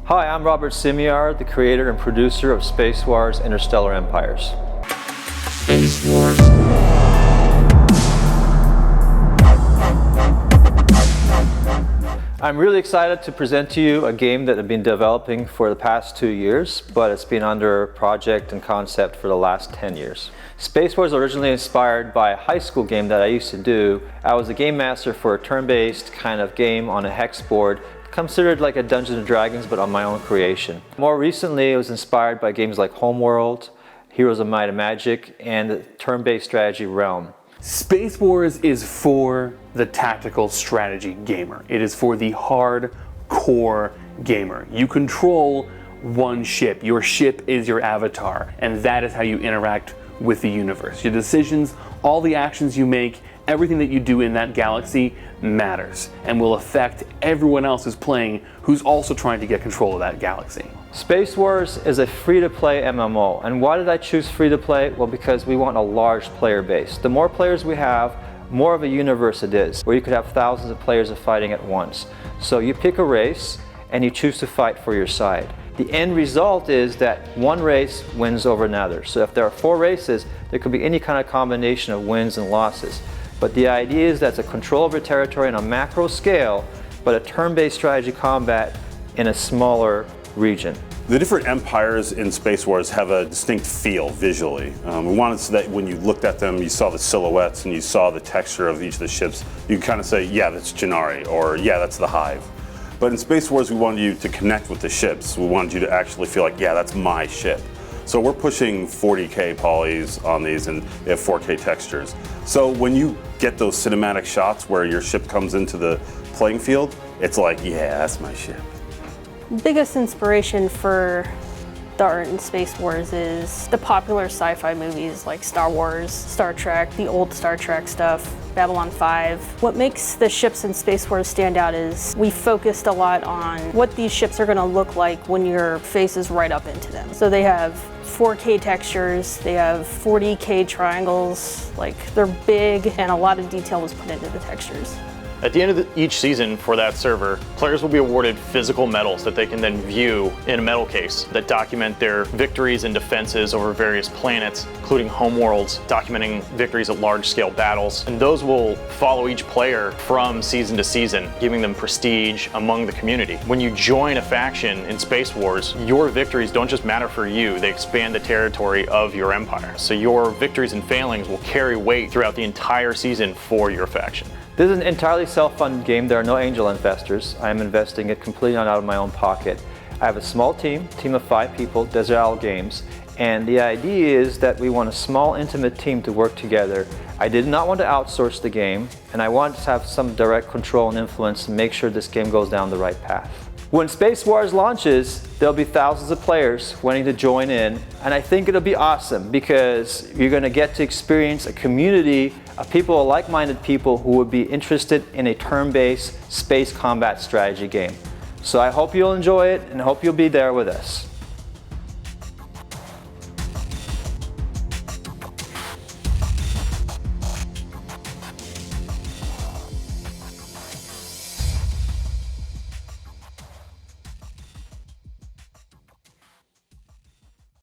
Hi, I'm Robert Simiar, the creator and producer of Space Wars: Interstellar Empires. Space Wars. I'm really excited to present to you a game that I've been developing for the past 2 years, but it's been under project and concept for the last 10 years. Space Wars originally inspired by a high school game that I used to do. I was a game master for a turn-based kind of game on a hex board, considered like a Dungeons & Dragons but on my own creation. More recently, it was inspired by games like Homeworld, Heroes of Might and Magic, and the turn-based strategy Realm. Space Wars is for the tactical strategy gamer. It is for the hardcore gamer. You control one ship. Your ship is your avatar, and that is how you interact with the universe. Your decisions, all the actions you make, everything that you do in that galaxy matters and will affect everyone else who's playing, who's also trying to get control of that galaxy. Space Wars is a free-to-play MMO, and why did I choose free-to-play? Well, because we want a large player base. The more players we have, more of a universe it is, where you could have thousands of players fighting at once. So you pick a race and you choose to fight for your side. The end result is that one race wins over another. So if there are 4 races, there could be any kind of combination of wins and losses. But the idea is that it's a control of your territory on a macro scale, but a turn-based strategy combat in a smaller region. The different empires in Space Wars have a distinct feel visually. We wanted so that when you looked at them, you saw the silhouettes and you saw the texture of each of the ships. You could kind of say, yeah, that's Gennari, or yeah, that's the Hive. But in Space Wars, we wanted you to connect with the ships. We wanted you to actually feel like, yeah, that's my ship. So we're pushing 40K polys on these, and they have 4K textures. So when you get those cinematic shots where your ship comes into the playing field, it's like, yeah, that's my ship. Biggest inspiration for the art in Space Wars is the popular sci-fi movies like Star Wars, Star Trek, the old Star Trek stuff, Babylon 5. What makes the ships in Space Wars stand out is we focused a lot on what these ships are going to look like when your face is right up into them. So they have 4K textures, they have 40K triangles, like they're big, and a lot of detail was put into the textures. At the end of each season for that server, players will be awarded physical medals that they can then view in a medal case that document their victories and defenses over various planets, including homeworlds, documenting victories at large-scale battles. And those will follow each player from season to season, giving them prestige among the community. When you join a faction in Space Wars, your victories don't just matter for you, they expand the territory of your empire. So your victories and failings will carry weight throughout the entire season for your faction. This is an entirely self-funded game. There are no angel investors. I am investing it completely out of my own pocket. I have a small team of 5 people, Desert Isle Games, and the idea is that we want a small, intimate team to work together. I did not want to outsource the game, and I wanted to have some direct control and influence and make sure this game goes down the right path. When Space Wars launches, there'll be thousands of players wanting to join in, and I think it'll be awesome because you're going to get to experience a community of people, like-minded people who would be interested in a turn-based space combat strategy game. So I hope you'll enjoy it and hope you'll be there with us.